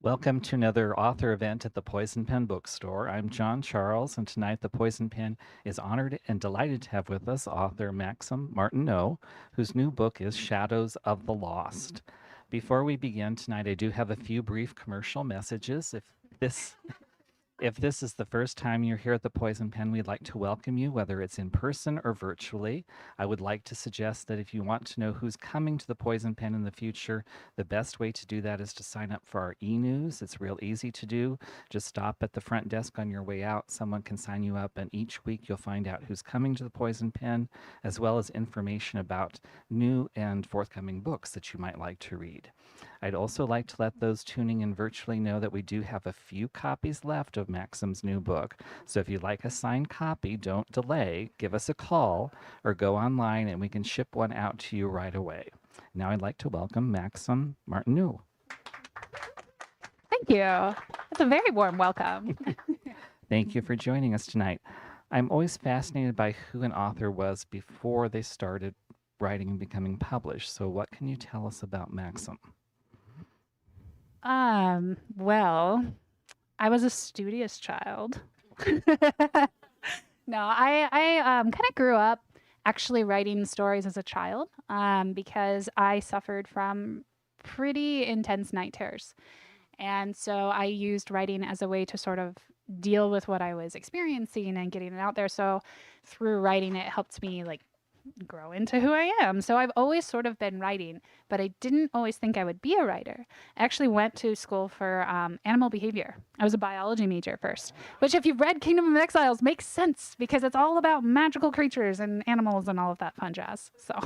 Welcome to another author event at the Poison Pen Bookstore. I'm John Charles, and tonight the Poison Pen is honored and delighted to have with us author Maxym Martineau, whose new book is Shadows of the Lost. Before we begin tonight, I do have a few brief commercial messages. This if this is the first time you're here at the Poison Pen, we'd like to welcome you, whether it's in person or virtually. I would like to suggest that if you want to know who's coming to the Poison Pen in the future, the best way to do that is to sign up for our e-news. It's real easy to do. Just stop at the front desk on your way out. Someone can sign you up, and each week you'll find out who's coming to the Poison Pen, as well as information about new and forthcoming books that you might like to read. I'd also like to let those tuning in virtually know that we do have a few copies left of Maxym's new book. So if you'd like a signed copy, don't delay. Give us a call or go online and we can ship one out to you right away. Now I'd like to welcome Maxym Martineau. Thank you. That's a very warm welcome. Thank you for joining us tonight. I'm always fascinated by who an author was before they started writing and becoming published. So what can you tell us about Maxym? Well, I was a studious child. No, I kind of grew up actually writing stories as a child because I suffered from pretty intense night terrors. And so I used writing as a way to sort of deal with what I was experiencing and getting it out there. So through writing, it helped me like grow into who I am. So I've always sort of been writing, but I didn't always think I would be a writer. I actually went to school for animal behavior. I was a biology major first, which if you've read Kingdom of Exiles makes sense because it's all about magical creatures and animals and all of that fun jazz. So.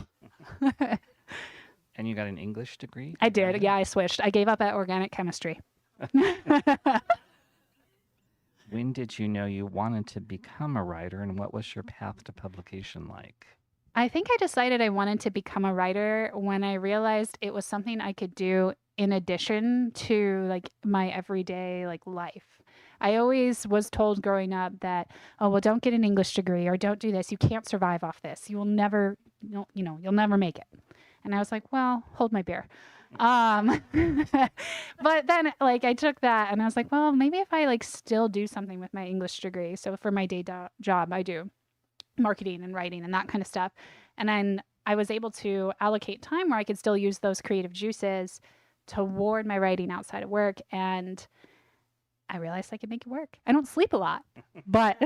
And you got an English degree? I did. Yeah, I switched. I gave up at organic chemistry. When did you know you wanted to become a writer, and what was your path to publication like? I think I decided I wanted to become a writer when I realized it was something I could do in addition to like my everyday like life. I always was told growing up that, oh, well, don't get an English degree or don't do this. You can't survive off this. You will never, you'll never make it. And I was like, well, hold my beer. But then like I took that and I was like, well, maybe if I like still do something with my English degree. So for my day job, I do marketing and writing and that kind of stuff. And then I was able to allocate time where I could still use those creative juices toward my writing outside of work. And I realized I could make it work. I don't sleep a lot, but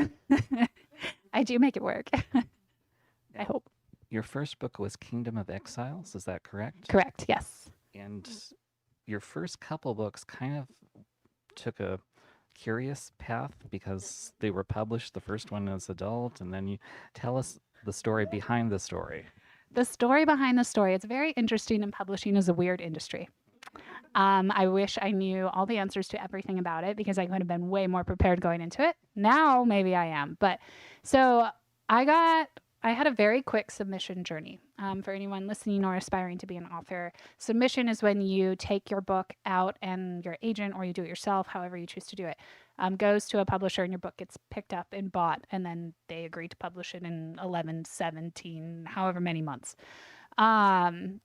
I do make it work. I hope. Your first book was Kingdom of Exiles, is that correct? Correct, yes. And your first couple books kind of took a curious path because they were published, the first one as adult, and then you tell us the story behind the story. The story behind the story. It's very interesting, and publishing is a weird industry. I wish I knew all the answers to everything about it because I could have been way more prepared going into it. Now, maybe I am. But so I had a very quick submission journey. For anyone listening or aspiring to be an author, submission is when you take your book out and your agent, or you do it yourself, however you choose to do it, goes to a publisher and your book gets picked up and bought, and then they agree to publish it in 11, 17, however many months. And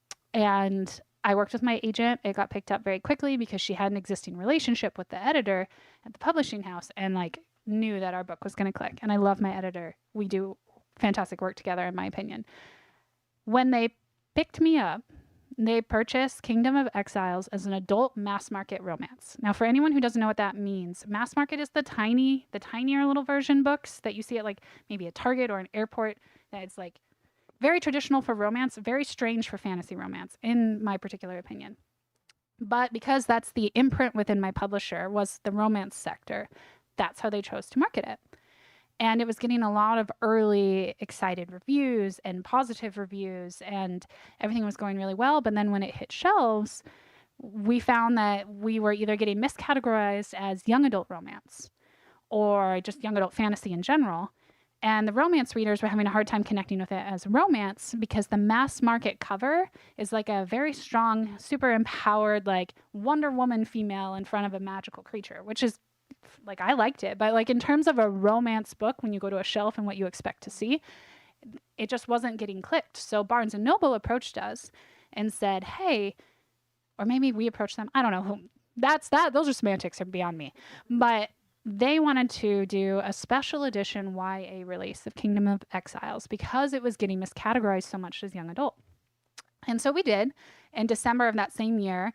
I worked with my agent. It got picked up very quickly because she had an existing relationship with the editor at the publishing house and like knew that our book was going to click. And I love my editor. We do fantastic work together, in my opinion. When they picked me up, they purchased Kingdom of Exiles as an adult mass market romance. Now, for anyone who doesn't know what that means, mass market is the tinier little version books that you see at like maybe a Target or an airport. That it's like very traditional for romance, very strange for fantasy romance, in my particular opinion. But because that's the imprint within my publisher was the romance sector, that's how they chose to market it. And it was getting a lot of early excited reviews and positive reviews, and everything was going really well. But then when it hit shelves, we found that we were either getting miscategorized as young adult romance or just young adult fantasy in general. And the romance readers were having a hard time connecting with it as romance because the mass market cover is like a very strong, super empowered, like Wonder Woman female in front of a magical creature, which is like, I liked it, but like in terms of a romance book, when you go to a shelf and what you expect to see, it just wasn't getting clicked. So Barnes and Noble approached us and said, hey, or maybe we approached them. I don't know who. that's that. Those are semantics are beyond me. But they wanted to do a special edition YA release of Kingdom of Exiles because it was getting miscategorized so much as young adult. And so we did. In December of that same year,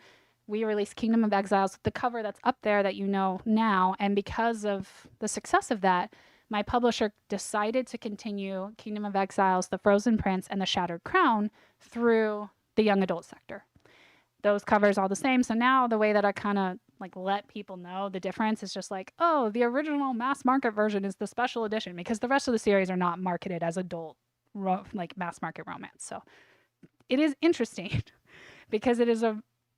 we released Kingdom of Exiles with the cover that's up there that you know now. And because of the success of that, my publisher decided to continue Kingdom of Exiles, The Frozen Prince, and The Shattered Crown through the young adult sector. Those covers all the same. So now the way that I kind of like let people know the difference is just like, oh, the original mass market version is the special edition because the rest of the series are not marketed as adult like mass market romance. So it is interesting because it is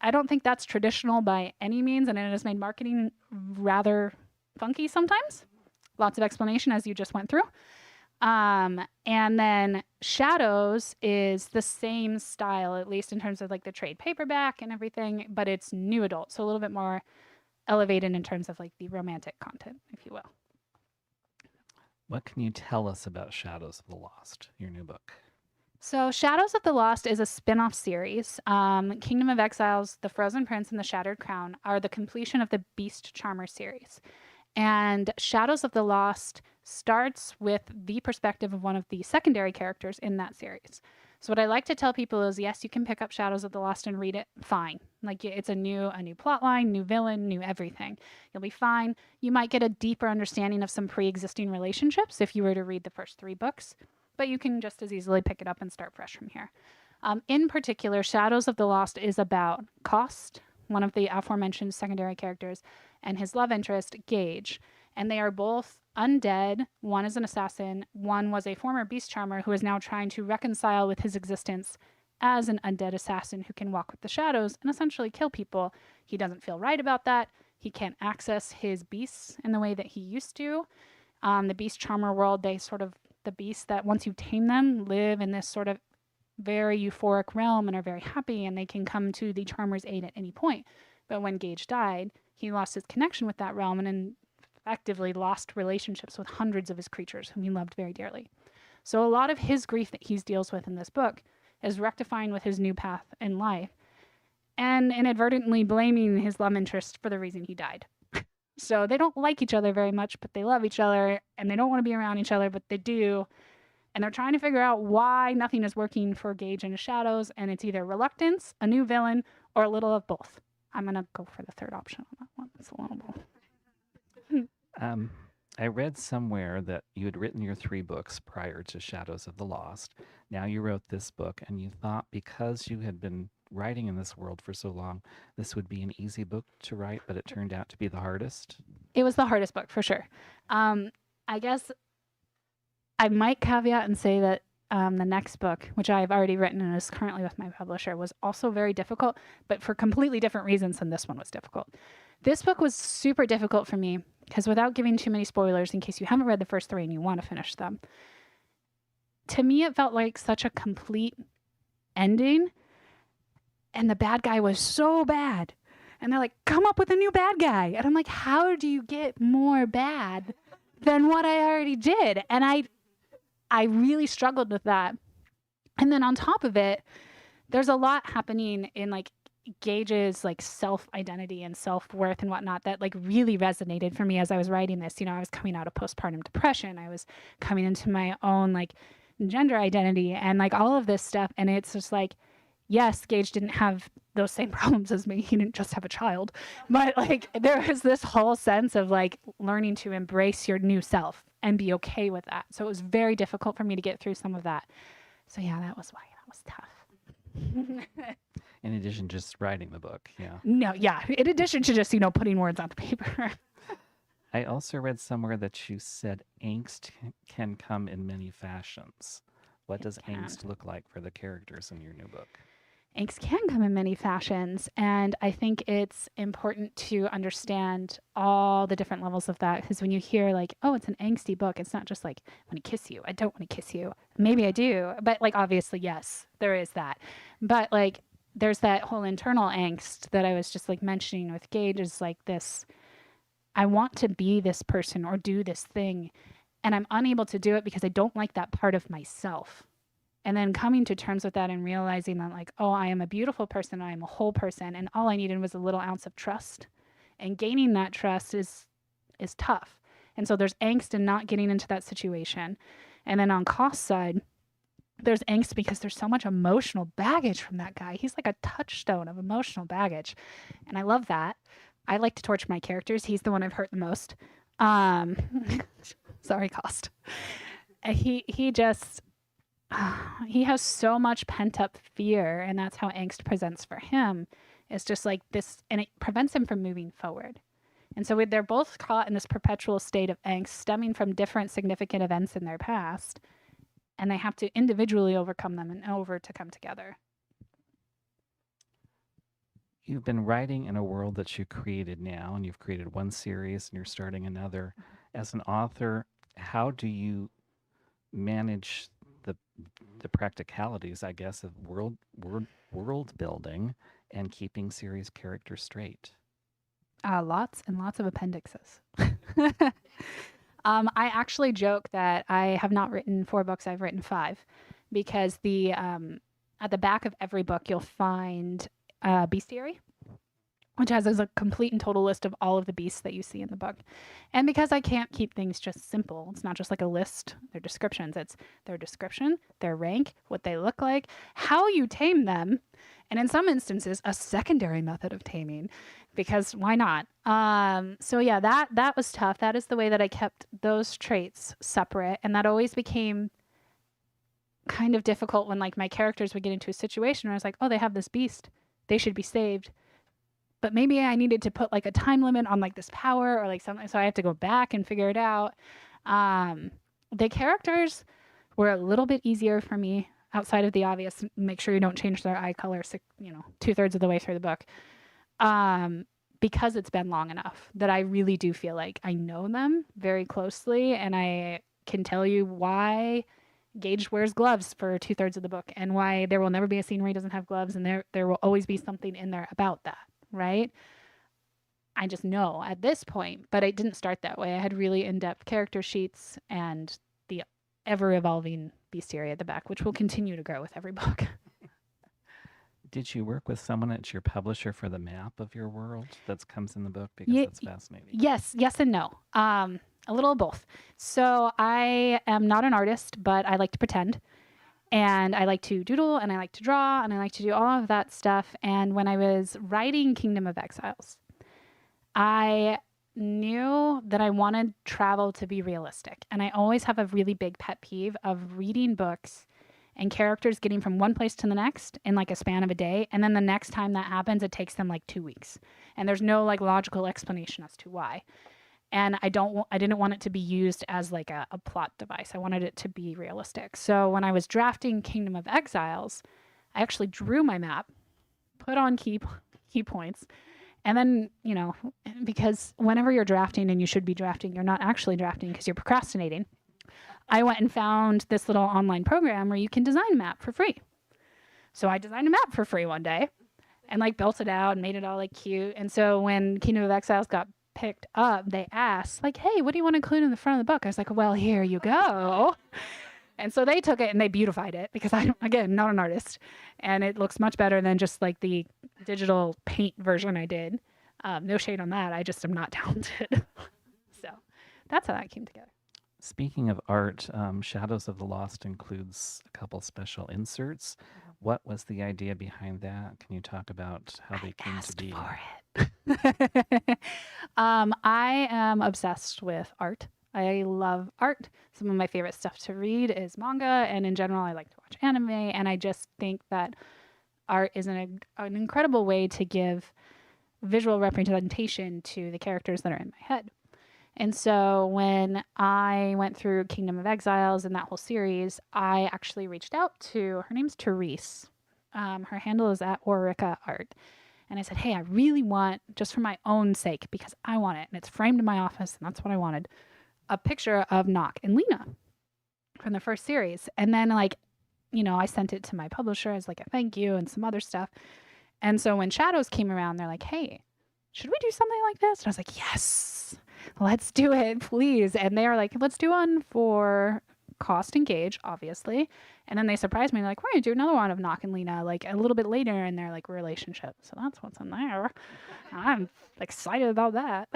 I don't think that's traditional by any means, and it has made marketing rather funky sometimes. Lots of explanation as you just went through. And then Shadows is the same style, at least in terms of like the trade paperback and everything, but it's new adult, so a little bit more elevated in terms of like the romantic content, if you will. What can you tell us about Shadows of the Lost, your new book? So Shadows of the Lost is a spin-off series. Kingdom of Exiles, The Frozen Prince, and The Shattered Crown are the completion of the Beast Charmer series. And Shadows of the Lost starts with the perspective of one of the secondary characters in that series. So what I like to tell people is, yes, you can pick up Shadows of the Lost and read it fine. Like it's a new plot line, new villain, new everything. You'll be fine. You might get a deeper understanding of some pre-existing relationships if you were to read the first 3 books, but you can just as easily pick it up and start fresh from here. In particular, Shadows of the Lost is about Cost, one of the aforementioned secondary characters, and his love interest, Gage. And they are both undead. One is an assassin. One was a former beast charmer who is now trying to reconcile with his existence as an undead assassin who can walk with the shadows and essentially kill people. He doesn't feel right about that. He can't access his beasts in the way that he used to. The beast charmer world, they sort of, the beasts that once you tame them live in this sort of very euphoric realm and are very happy, and they can come to the charmer's aid at any point. But when Gage died, he lost his connection with that realm and effectively lost relationships with hundreds of his creatures whom he loved very dearly. So a lot of his grief that he deals with in this book is rectifying with his new path in life and inadvertently blaming his love interest for the reason he died. So they don't like each other very much, but they love each other, and they don't want to be around each other, but they do. And they're trying to figure out why nothing is working for Gage and his shadows, and it's either reluctance, a new villain, or a little of both. I'm going to go for the third option on that one. It's a little I read somewhere that you had written your 3 books prior to Shadows of the Lost. Now you wrote this book, and you thought because you had been writing in this world for so long, this would be an easy book to write, but it turned out to be the hardest. It was the hardest book for sure. I guess I might caveat and say that the next book, which I've already written and is currently with my publisher, was also very difficult, but for completely different reasons than this one was difficult. This book was super difficult for me because, without giving too many spoilers in case you haven't read the first 3 and you want to finish them, to me it felt like such a complete ending, and the bad guy was so bad. And they're like, come up with a new bad guy. And I'm like, how do you get more bad than what I already did? And I really struggled with that. And then on top of it, there's a lot happening in like Gage's like self-identity and self-worth and whatnot that like really resonated for me as I was writing this. You know, I was coming out of postpartum depression. I was coming into my own like gender identity and like all of this stuff. And it's just like, yes, Gage didn't have those same problems as me. He didn't just have a child. But like there was this whole sense of like learning to embrace your new self and be okay with that. So it was very difficult for me to get through some of that. So yeah, that was why that was tough. In addition to just writing the book, yeah. No, yeah. In addition to just, putting words on the paper. I also read somewhere that you said angst can come in many fashions. What does angst look like for the characters in your new book? Angst can come in many fashions, and I think it's important to understand all the different levels of that, because when you hear like, oh, it's an angsty book, it's not just like, I want to kiss you, I don't want to kiss you. Maybe I do, but like obviously, yes, there is that. But like there's that whole internal angst that I was just like mentioning with Gage, is like this, I want to be this person or do this thing, and I'm unable to do it because I don't like that part of myself. And then coming to terms with that and realizing that like, oh, I am a beautiful person, I am a whole person, and all I needed was a little ounce of trust And gaining that trust is tough. And so there's angst in not getting into that situation. And then on Cost's side, there's angst because there's so much emotional baggage from that guy. He's like a touchstone of emotional baggage. And I love that. I like to torture my characters. He's the one I've hurt the most. Um, sorry, Cost. He just he has so much pent up fear, and that's how angst presents for him. It's just like this, and it prevents him from moving forward. And so they're both caught in this perpetual state of angst stemming from different significant events in their past, and they have to individually overcome them and to come together. You've been writing in a world that you created now, and you've created one series and you're starting another. As an author, how do you manage the practicalities, I guess, of world building and keeping series characters straight? Lots and lots of appendixes. I actually joke that I have not written 4 books, I've written 5, because at the back of every book you'll find bestiary, which has a complete and total list of all of the beasts that you see in the book. And because I can't keep things just simple, it's not just like a list, they're descriptions. It's their description, their rank, what they look like, how you tame them, and in some instances, a secondary method of taming, because why not? So yeah, that was tough. That is the way that I kept those traits separate, and that always became kind of difficult when like my characters would get into a situation where I was like, oh, they have this beast, they should be saved. But maybe I needed to put like a time limit on like this power or like something. So I have to go back and figure it out. The characters were a little bit easier for me outside of the obvious. Make sure you don't change their eye color, 2/3 of the way through the book. Because it's been long enough that I really do feel like I know them very closely. And I can tell you why Gage wears gloves for 2/3 of the book and why there will never be a scene where he doesn't have gloves. And there will always be something in there about that. Right? I just know at this point, but it didn't start that way. I had really in-depth character sheets and the ever-evolving bestiary at the back, which will continue to grow with every book. Did you work with someone at your publisher for the map of your world that comes in the book? Because that's fascinating. Yes and no. A little of both. So I am not an artist, but I like to pretend. And I like to doodle, and I like to draw, and I like to do all of that stuff. And when I was writing Kingdom of Exiles, I knew that I wanted travel to be realistic. And I always have a really big pet peeve of reading books and characters getting from one place to the next in like a span of a day. And then the next time that happens, it takes them like 2 weeks. And there's no like logical explanation as to why. And I didn't want it to be used as like a plot device. I wanted it to be realistic. So when I was drafting Kingdom of Exiles, I actually drew my map, put on key points, and then, because whenever you're drafting and you should be drafting, you're not actually drafting because you're procrastinating. I went and found this little online program where you can design a map for free. So I designed a map for free one day and like built it out and made it all like cute. And so when Kingdom of Exiles got picked up, they asked like, hey, what do you want to include in the front of the book? I was like, well, here you go. And so they took it and they beautified it because I'm, again, not an artist. And it looks much better than just like the digital paint version I did. No shade on that. I just am not talented. So that's how that came together. Speaking of art, Shadows of the Lost includes a couple special inserts. What was the idea behind that? Can you talk about how they came to be? For it. I am obsessed with art. I love art. Some of my favorite stuff to read is manga, and in general, I like to watch anime. And I just think that art is an incredible way to give visual representation to the characters that are in my head. And so when I went through Kingdom of Exiles and that whole series, I actually reached out to, her name's Therese. Her handle is at Orica Art. And I said, hey, I really want, just for my own sake, because I want it, and it's framed in my office, and that's what I wanted, a picture of Nock and Lena from the first series. And then I sent it to my publisher as like a thank you and some other stuff. And so when Shadows came around, they're like, hey, should we do something like this? And I was like, yes, let's do it, please. And they were like, let's do one for cost engage, obviously. And then they surprised me, like, we're going to do another one of Knock and Lena, like a little bit later in their like relationship. So that's what's in there. I'm excited about that.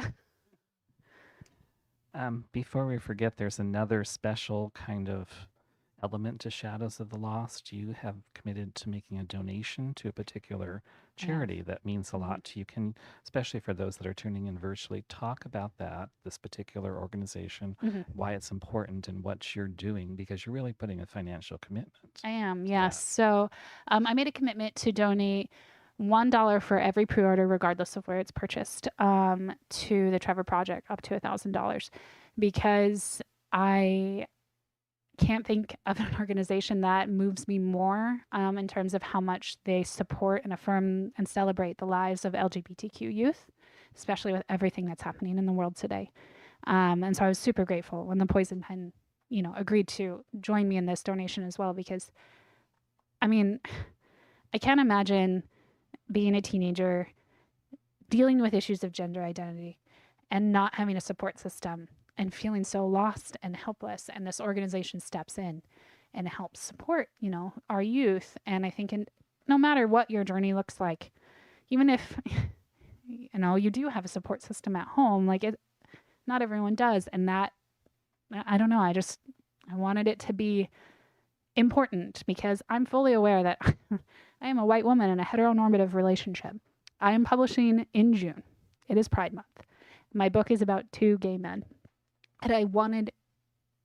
Before we forget, there's another special kind of element to Shadows of the Lost. You have committed to making a donation to a particular charity that means a lot to you. Can, especially for those that are tuning in virtually, talk about that, this particular organization, why it's important and what you're doing, because you're really putting a financial commitment. I am, yes. So I made a commitment to donate $1 for every pre-order, regardless of where it's purchased, to the Trevor Project, up to $1,000, because I can't think of an organization that moves me more in terms of how much they support and affirm and celebrate the lives of LGBTQ youth, especially with everything that's happening in the world today. And so I was super grateful when the Poison Pen, agreed to join me in this donation as well, because, I mean, I can't imagine being a teenager, dealing with issues of gender identity, and not having a support system and feeling so lost and helpless. And this organization steps in and helps support, our youth. And I think no matter what your journey looks like, even if, you do have a support system at home, not everyone does. And that, I don't know, I wanted it to be important, because I'm fully aware that I am a white woman in a heteronormative relationship. I am publishing in June. It is Pride Month. My book is about 2 gay men. And I wanted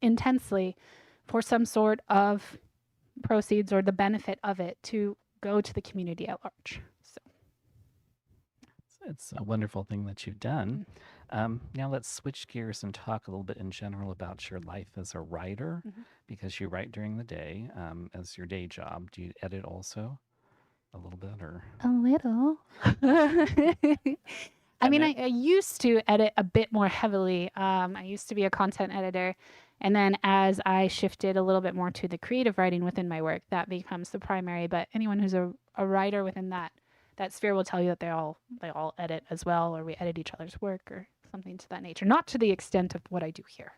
intensely for some sort of proceeds or the benefit of it to go to the community at large. So it's a wonderful thing that you've done. Now let's switch gears and talk a little bit in general about your life as a writer, because you write during the day as your day job. Do you edit also a little bit, or? A little. I mean, I used to edit a bit more heavily. I used to be a content editor. And then as I shifted a little bit more to the creative writing within my work, that becomes the primary. But anyone who's a writer within that sphere will tell you that they all edit as well, or we edit each other's work or something to that nature. Not to the extent of what I do here.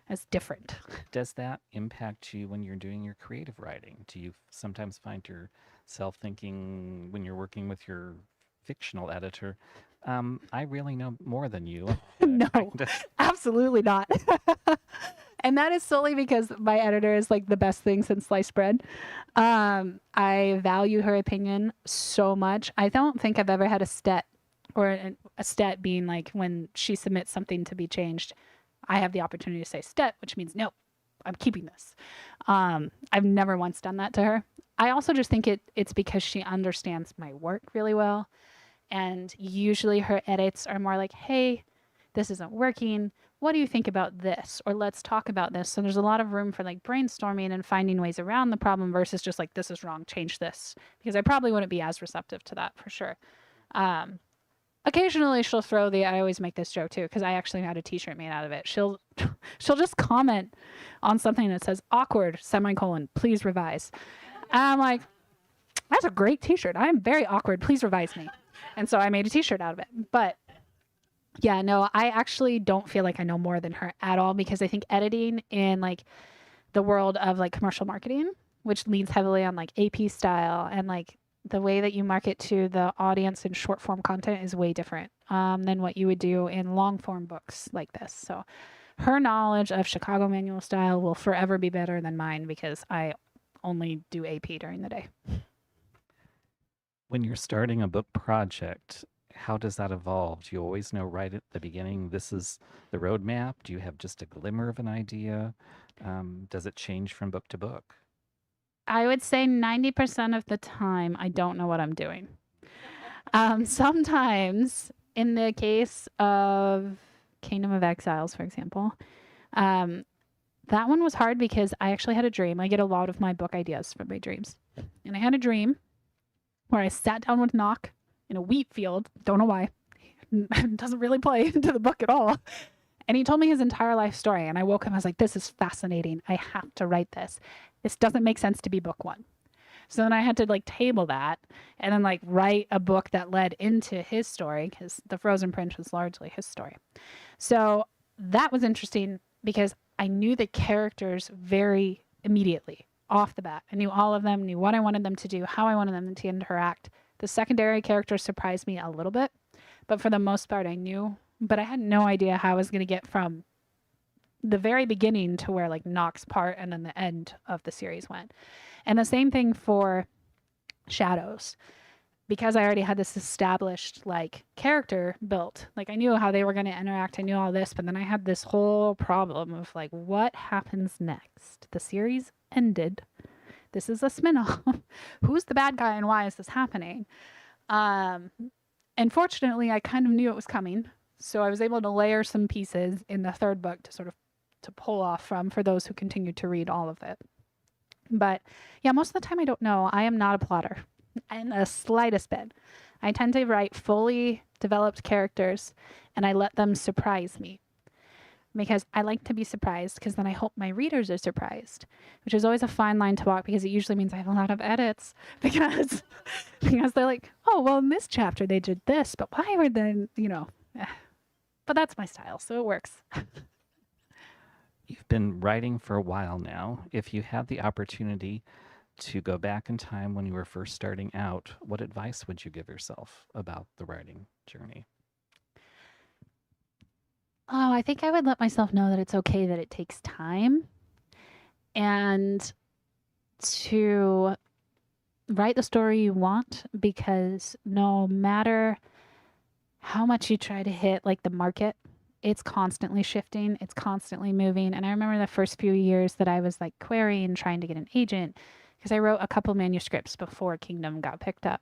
That's different. Does that impact you when you're doing your creative writing? Do you sometimes find yourself thinking, when you're working with your fictional editor, I really know more than you? No, absolutely not. And that is solely because my editor is like the best thing since sliced bread. I value her opinion so much. I don't think I've ever had a stet, or a stet being like when she submits something to be changed, I have the opportunity to say stet, which means no, I'm keeping this. I've never once done that to her. I also just think it's because she understands my work really well. And usually her edits are more like, hey, this isn't working. What do you think about this? Or let's talk about this. So there's a lot of room for like brainstorming and finding ways around the problem versus just like, this is wrong, change this. Because I probably wouldn't be as receptive to that for sure. Occasionally she'll throw I always make this joke too, because I actually had a t-shirt made out of it. She'll just comment on something that says awkward, semicolon, please revise. And I'm like, that's a great t-shirt. I'm very awkward. Please revise me. And so I made a t-shirt out of it. But yeah, no, I actually don't feel like I know more than her at all, because I think editing in like the world of like commercial marketing, which leans heavily on like AP style, and like the way that you market to the audience in short form content is way different than what you would do in long form books like this. So her knowledge of Chicago manual style will forever be better than mine, because I only do AP during the day. When you're starting a book project, how does that evolve? Do you always know right at the beginning, this is the roadmap? Do you have just a glimmer of an idea? Does it change from book to book? I would say 90% of the time, I don't know what I'm doing. Sometimes, in the case of Kingdom of Exiles, for example, that one was hard because I actually had a dream. I get a lot of my book ideas from my dreams. And I had a dream where I sat down with Knock in a wheat field. Don't know why. It doesn't really play into the book at all. And he told me his entire life story. And I woke up, I was like, this is fascinating. I have to write this. This doesn't make sense to be book 1. So then I had to like table that and then like write a book that led into his story, because The Frozen Prince was largely his story. So that was interesting because I knew the characters very immediately off the bat. I knew all of them, knew what I wanted them to do, how I wanted them to interact. The secondary characters surprised me a little bit, but for the most part, I knew. But I had no idea how I was going to get from the very beginning to where like Nox part and then the end of the series went. And the same thing for Shadows, because I already had this established like character built. Like I knew how they were going to interact. I knew all this, but then I had this whole problem of like, what happens next? The series ended. This is a spin-off. Who's the bad guy and why is this happening? Um, and fortunately, I kind of knew it was coming. So I was able to layer some pieces in the third book to sort of to pull off from for those who continue to read all of it. But yeah, most of the time I don't know. I am not a plotter in the slightest bit. I tend to write fully developed characters and I let them surprise me because I like to be surprised because then I hope my readers are surprised, which is always a fine line to walk because it usually means I have a lot of edits because they're like, oh, well, in this chapter they did this, but why were they, but that's my style, so it works. You've been writing for a while now. If you had the opportunity to go back in time when you were first starting out, what advice would you give yourself about the writing journey? Oh, I think I would let myself know that it's okay that it takes time and to write the story you want because no matter how much you try to hit like the market, it's constantly shifting, it's constantly moving. And I remember the first few years that I was like querying, trying to get an agent because I wrote a couple manuscripts before Kingdom got picked up.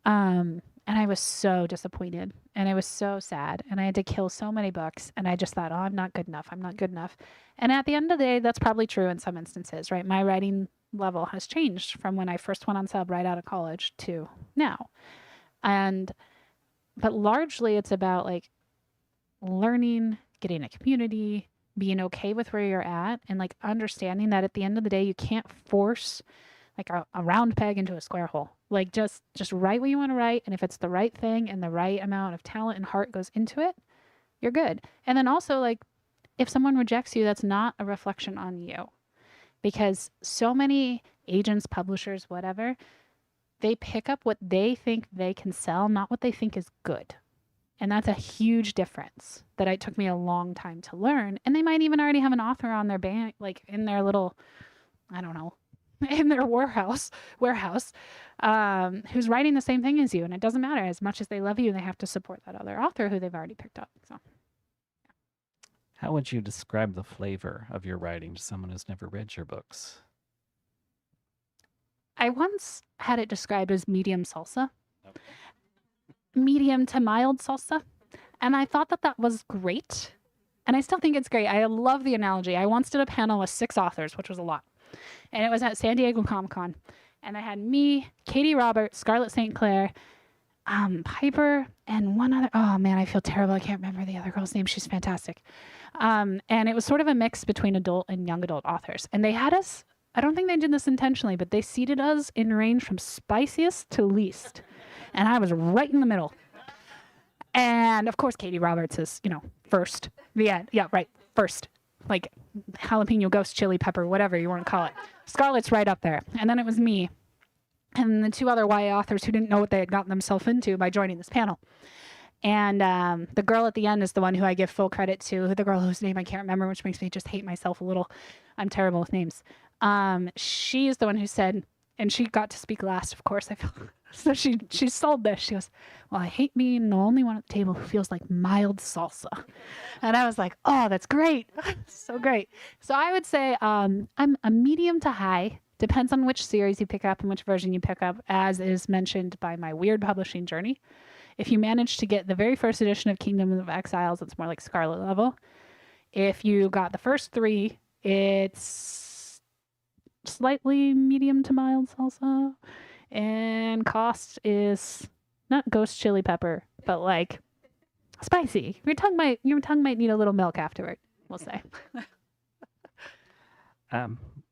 And I was so disappointed and I was so sad and I had to kill so many books and I just thought, oh, I'm not good enough. I'm not good enough. And at the end of the day, that's probably true in some instances, right? My writing level has changed from when I first went on sub right out of college to now. But largely it's about like learning, getting a community, being okay with where you're at and like understanding that at the end of the day, you can't force like a round peg into a square hole. Like just write what you want to write. And if it's the right thing and the right amount of talent and heart goes into it, you're good. And then also like if someone rejects you, that's not a reflection on you because so many agents, publishers, whatever, they pick up what they think they can sell, not what they think is good. And that's a huge difference that it took me a long time to learn. And they might even already have an author on their bank, like in their little, I don't know, in their warehouse, who's writing the same thing as you. And it doesn't matter. As much as they love you, they have to support that other author who they've already picked up. So, How would you describe the flavor of your writing to someone who's never read your books? I once had it described as medium salsa. Okay. Medium to mild salsa. And I thought that was great. And I still think it's great. I love the analogy. I once did a panel with 6 authors, which was a lot. And it was at San Diego Comic-Con. And I had me, Katie Roberts, Scarlett St. Clair, Piper, and one other. Oh, man, I feel terrible. I can't remember the other girl's name. She's fantastic. And it was sort of a mix between adult and young adult authors. And they had us, I don't think they did this intentionally, but they seated us in range from spiciest to least. And I was right in the middle. And of course, Katie Roberts is, first. Yeah, right, first. Like jalapeno ghost chili pepper, whatever you want to call it. Scarlett's right up there. And then it was me and the 2 other YA authors who didn't know what they had gotten themselves into by joining this panel. And the girl at the end is the one who I give full credit to, the girl whose name I can't remember, which makes me just hate myself a little. I'm terrible with names. She is the one who said, and she got to speak last, of course, I feel. So she sold this. She goes, well, I hate being the only one at the table who feels like mild salsa. And I was like, oh, that's great. So great. So I would say I'm a medium to high. Depends on which series you pick up and which version you pick up, as is mentioned by my weird publishing journey. If you manage to get the very first edition of Kingdom of Exiles, it's more like Scarlet level. If you got the first 3, it's slightly medium to mild salsa. And cost is not ghost chili pepper, but like spicy. Your tongue might need a little milk afterward, we'll say.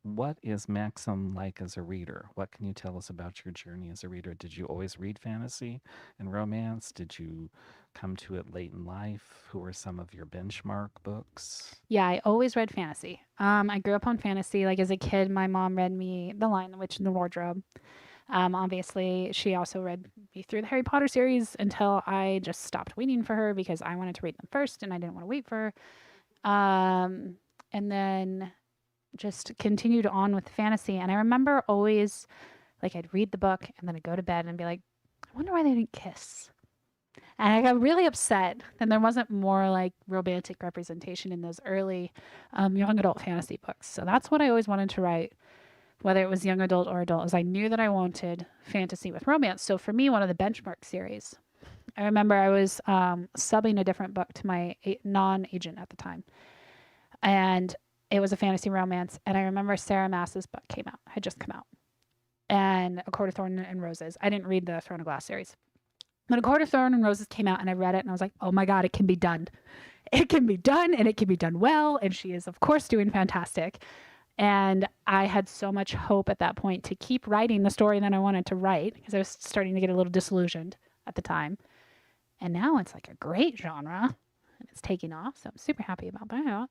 What is Maxym like as a reader? What can you tell us about your journey as a reader? Did you always read fantasy and romance? Did you come to it late in life? Who are some of your benchmark books? Yeah, I always read fantasy. I grew up on fantasy. Like as a kid, my mom read me The Lion, the Witch, and the Wardrobe. Obviously, she also read me through the Harry Potter series until I just stopped waiting for her because I wanted to read them first and I didn't want to wait for her. And then just continued on with fantasy. And I remember always, like, I'd read the book and then I'd go to bed and be like, I wonder why they didn't kiss. And I got really upset. Then there wasn't more like romantic representation in those early young adult fantasy books. So that's what I always wanted to write, whether it was young adult or adult, is I knew that I wanted fantasy with romance. So for me, one of the benchmark series, I remember I was subbing a different book to my non-agent at the time. And it was a fantasy romance. And I remember Sarah Mass's book had just come out. And A Court of Thorn and Roses. I didn't read the Throne of Glass series. But A Court of Thorn and Roses came out and I read it and I was like, oh my God, it can be done. It can be done and it can be done well. And she is, of course, doing fantastic. And I had so much hope at that point to keep writing the story that I wanted to write because I was starting to get a little disillusioned at the time. And now it's like a great genre and it's taking off. So I'm super happy about that.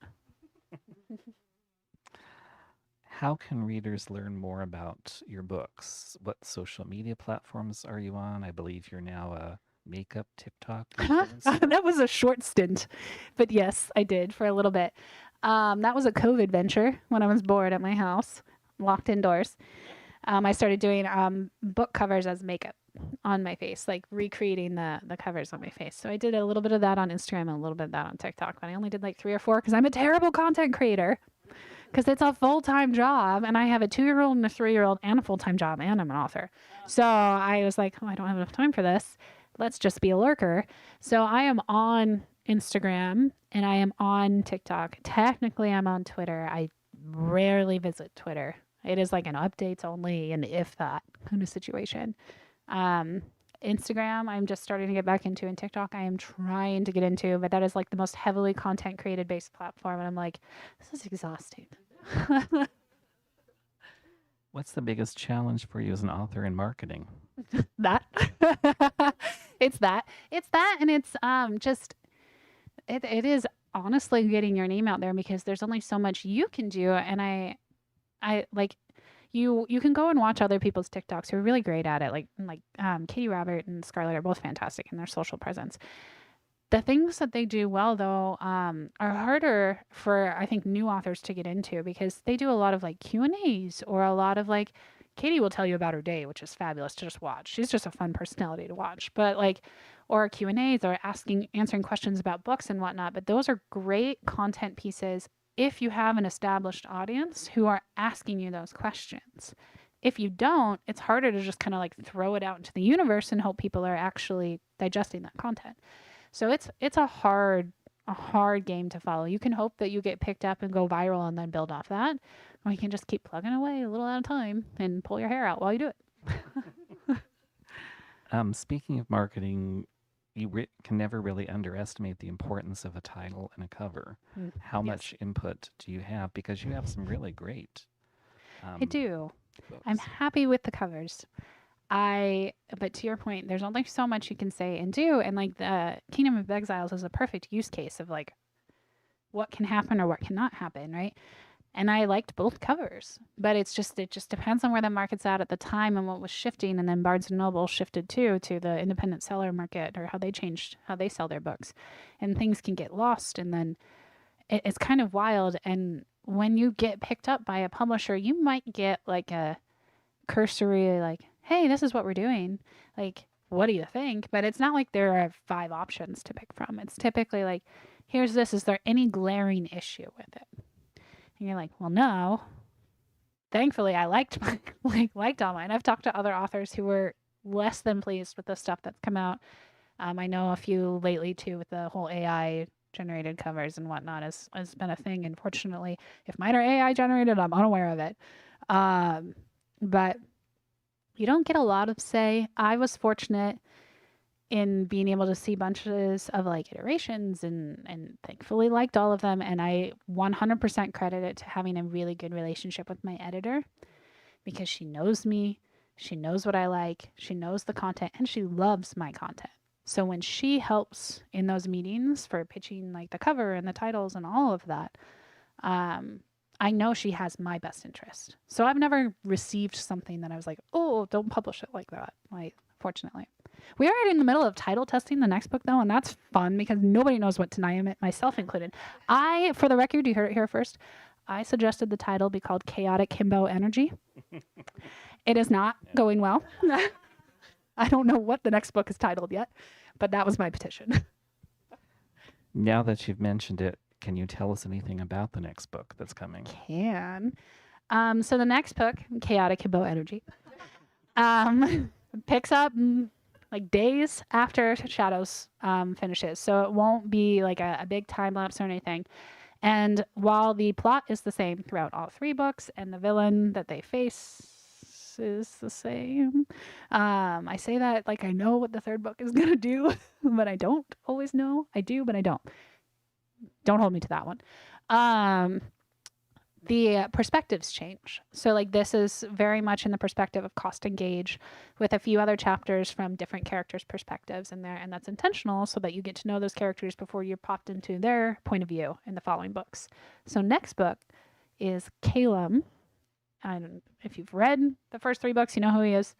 How can readers learn more about your books? What social media platforms are you on? I believe you're now a makeup TikTok influencer. That was a short stint. But yes, I did for a little bit. That was a COVID venture when I was bored at my house, locked indoors. I started doing book covers as makeup on my face, like recreating the covers on my face. So I did a little bit of that on Instagram and a little bit of that on TikTok, but I only did like 3 or 4 because I'm a terrible content creator because it's a full-time job and I have a 2-year-old and a 3-year-old and a full-time job and I'm an author. So I was like, oh, I don't have enough time for this. Let's just be a lurker. So I am on Instagram and I am on TikTok. Technically, I'm on Twitter. I rarely visit Twitter. It is like an updates only and if that kind of situation. Instagram, I'm just starting to get back into, and TikTok, I am trying to get into, but that is like the most heavily content created based platform. And I'm like, this is exhausting. What's the biggest challenge for you as an author in marketing? That it's that and it's just it is honestly getting your name out there because there's only so much you can do. And I like you can go and watch other people's TikToks who are really great at it, like Katie Robert and Scarlett are both fantastic in their social presence. The things that they do well, though, are harder for, I think, new authors to get into because they do a lot of like Q&As or a lot of like, Katie will tell you about her day, which is fabulous to just watch. She's just a fun personality to watch. But like, or Q&As or answering questions about books and whatnot. But those are great content pieces if you have an established audience who are asking you those questions. If you don't, it's harder to just kind of like throw it out into the universe and hope people are actually digesting that content. So it's a hard game to follow. You can hope that you get picked up and go viral and then build off that, or you can just keep plugging away a little at a time and pull your hair out while you do it. Speaking of marketing, you can never really underestimate the importance of a title and a cover. How much input do you have? Because you have some really great I do. books. I'm happy with the covers. But to your point, there's only so much you can say and do. And like the Kingdom of Exiles is a perfect use case of like what can happen or what cannot happen, right? And I liked both covers, but it just depends on where the market's at the time and what was shifting. And then Barnes and Noble shifted too to the independent seller market, or how they changed how they sell their books, and things can get lost. And then it's kind of wild. And when you get picked up by a publisher, you might get like a cursory like, hey, this is what we're doing. Like, what do you think? But it's not like there are 5 options to pick from. It's typically like, here's this. Is there any glaring issue with it? And you're like, well, no. Thankfully, I liked all mine. I've talked to other authors who were less than pleased with the stuff that's come out. I know a few lately too with the whole AI generated covers and whatnot has been a thing. Unfortunately, if mine are AI generated, I'm unaware of it. But you don't get a lot of say. I was fortunate in being able to see bunches of like iterations and thankfully liked all of them. And I 100% credit it to having a really good relationship with my editor because she knows me. She knows what I like. She knows the content and she loves my content. So when she helps in those meetings for pitching like the cover and the titles and all of that, I know she has my best interest. So I've never received something that I was like, oh, don't publish it like that. Like, fortunately. We are in the middle of title testing the next book, though, and that's fun because nobody knows what to name it, myself included. For the record, you heard it here first. I suggested the title be called Chaotic Himbo Energy. It is not going well. I don't know what the next book is titled yet, but that was my petition. Now that you've mentioned it, can you tell us anything about the next book that's coming? So the next book, Chaotic Himbo Energy, picks up like days after Shadows finishes. So it won't be like a big time lapse or anything. And while the plot is the same throughout all three books and the villain that they face is the same, I say that like I know what the third book is going to do, but I don't always know. I do, but I don't. Don't hold me to that one. The perspectives change. So like this is very much in the perspective of Cost and Gage with a few other chapters from different characters' perspectives in there. And that's intentional so that you get to know those characters before you're popped into their point of view in the following books. So next book is Calum. And if you've read the first three books, you know who he is.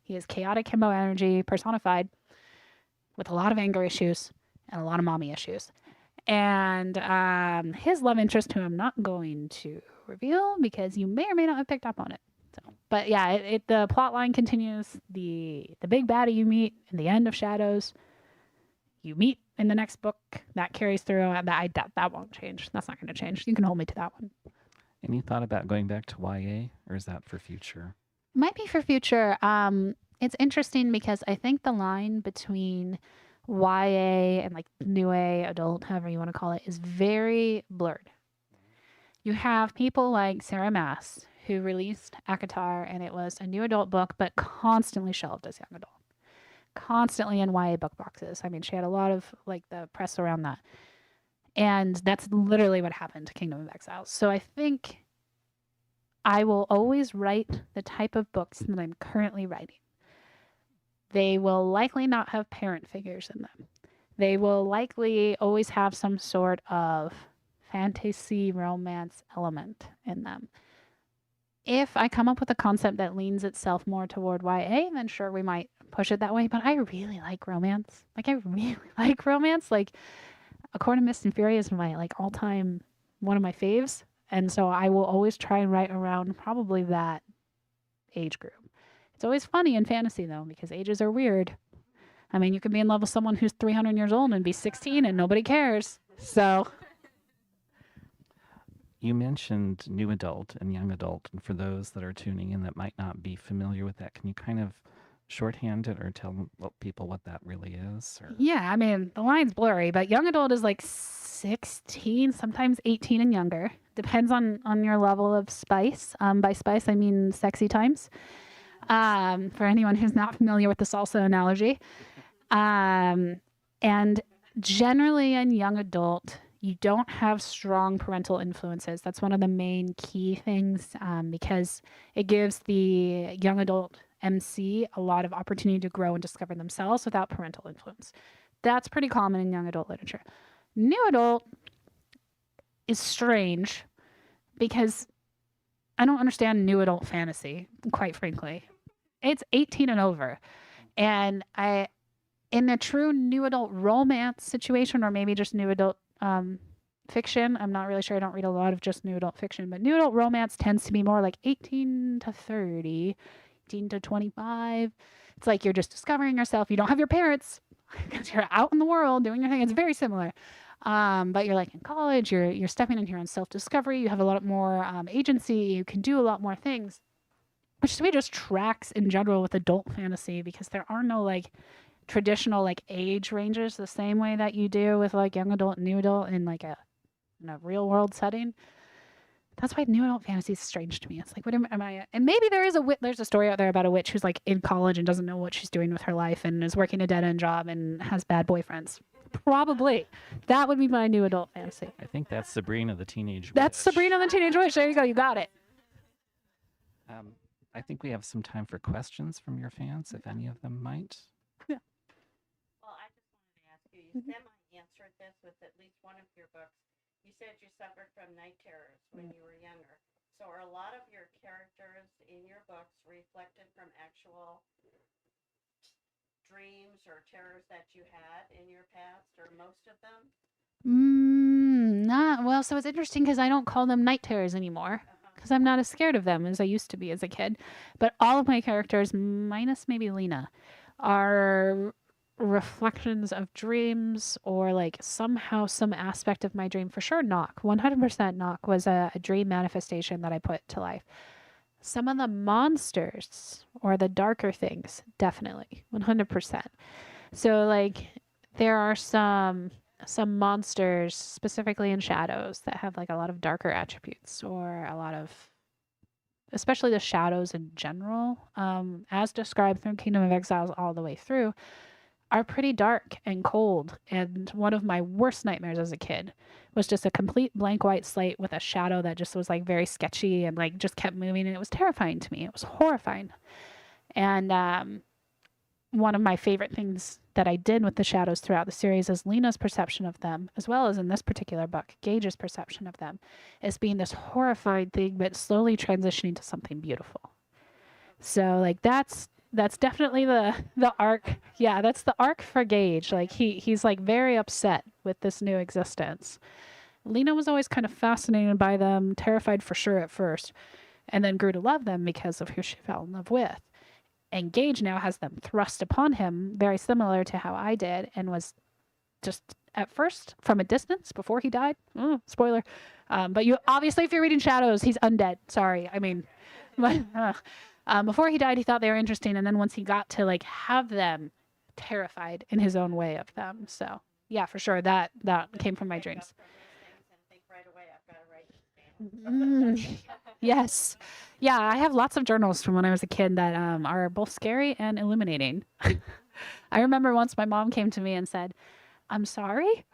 He is chaotic himbo energy personified with a lot of anger issues and a lot of mommy issues. And his love interest, who I'm not going to reveal because you may or may not have picked up on it. So, but yeah, the plot line continues. The big baddie you meet in the end of Shadows, you meet in the next book. That carries through. And that won't change. That's not going to change. You can hold me to that one. Any thought about going back to YA, or is that for future? Might be for future. It's interesting because I think the line between YA and like new A, adult, however you want to call it, is very blurred. You have people like Sarah Maas who released ACOTAR and it was a new adult book, but constantly shelved as young adult, constantly in YA book boxes. I mean, she had a lot of like the press around that. And that's literally what happened to Kingdom of Exiles. So I think I will always write the type of books that I'm currently writing. They will likely not have parent figures in them. They will likely always have some sort of fantasy romance element in them. If I come up with a concept that leans itself more toward YA, then sure, we might push it that way. But I really like romance. Like, A Court of Mist and Fury is my like all-time one of my faves. And so I will always try and write around probably that age group. It's always funny in fantasy, though, because ages are weird. I mean, you can be in love with someone who's 300 years old and be 16 and nobody cares. So you mentioned new adult and young adult. And for those that are tuning in that might not be familiar with that, can you kind of shorthand it or tell people what that really is? Or? Yeah, I mean, the line's blurry, but young adult is like 16, sometimes 18 and younger. Depends on your level of spice. By spice, I mean sexy times. For anyone who's not familiar with the salsa analogy. And generally in young adult, you don't have strong parental influences. That's one of the main key things because it gives the young adult MC a lot of opportunity to grow and discover themselves without parental influence. That's pretty common in young adult literature. New adult is strange because I don't understand new adult fantasy, quite frankly. It's 18 and over. And in a true new adult romance situation, or maybe just new adult fiction, I'm not really sure. I don't read a lot of just new adult fiction, but new adult romance tends to be more like 18 to 30, 18 to 25. It's like you're just discovering yourself. You don't have your parents because you're out in the world doing your thing. It's very similar. But you're like in college, you're stepping into your own self-discovery. You have a lot more agency. You can do a lot more things, which to me just tracks in general with adult fantasy because there are no like traditional like age ranges the same way that you do with like young adult and new adult in like a real world setting. That's why new adult fantasy is strange to me. It's like, what am I? And maybe there's a story out there about a witch who's like in college and doesn't know what she's doing with her life and is working a dead end job and has bad boyfriends. Probably. That would be my new adult fantasy. I think that's Sabrina the Teenage Witch. That's Sabrina the Teenage Witch. There you go. You got it. I think we have some time for questions from your fans, if any of them might. Well, I just semi-answered this with at least one of your books. You said you suffered from night terrors when you were younger. So are a lot of your characters in your books reflected from actual dreams or terrors that you had in your past, or most of them? Not well. So it's interesting because I don't call them night terrors anymore because I'm not as scared of them as I used to be as a kid. But all of my characters, minus maybe Lena, are reflections of dreams or like somehow some aspect of my dream. For sure, Knock, 100% Knock was a dream manifestation that I put to life. Some of the monsters or the darker things, definitely 100%. So like there are some monsters specifically in Shadows that have like a lot of darker attributes or a lot of especially the shadows in general, as described through Kingdom of Exiles all the way through, are pretty dark and cold. And one of my worst nightmares as a kid was just a complete blank white slate with a shadow that just was like very sketchy and like just kept moving. And it was terrifying to me. It was horrifying. And one of my favorite things that I did with the shadows throughout the series is Lena's perception of them, as well as in this particular book, Gage's perception of them, as being this horrified thing, but slowly transitioning to something beautiful. So like that's definitely the arc. Yeah, that's the arc for Gage. Like he's like very upset with this new existence. Lena was always kind of fascinated by them, terrified for sure at first, and then grew to love them because of who she fell in love with. And Gage now has them thrust upon him, very similar to how I did, and was just at first from a distance before he died. Spoiler. But you obviously, if you're reading Shadows, he's undead. Sorry, I mean, but, before he died, he thought they were interesting, and then once he got to like have them, terrified in his own way of them. So yeah, for sure, that came from my dreams. Yes. Yeah, I have lots of journals from when I was a kid that are both scary and illuminating. I remember once my mom came to me and said, "I'm sorry."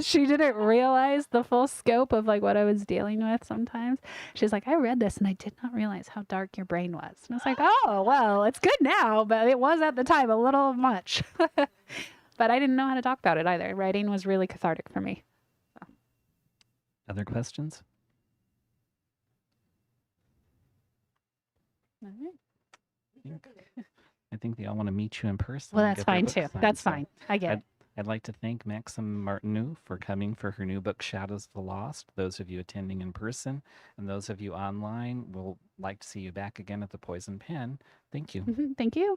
She didn't realize the full scope of like what I was dealing with sometimes. She's like, "I read this and I did not realize how dark your brain was." And I was like, "Oh, well, it's good now, but it was at the time a little much." But I didn't know how to talk about it either. Writing was really cathartic for me. Other questions? I think they all want to meet you in person. Well, and that's get their fine books too. signed, That's so fine. I get it. I'd like to thank Maxym Martineau for coming for her new book, Shadows of the Lost. Those of you attending in person and those of you online, we'll like to see you back again at the Poison Pen. Thank you. Thank you.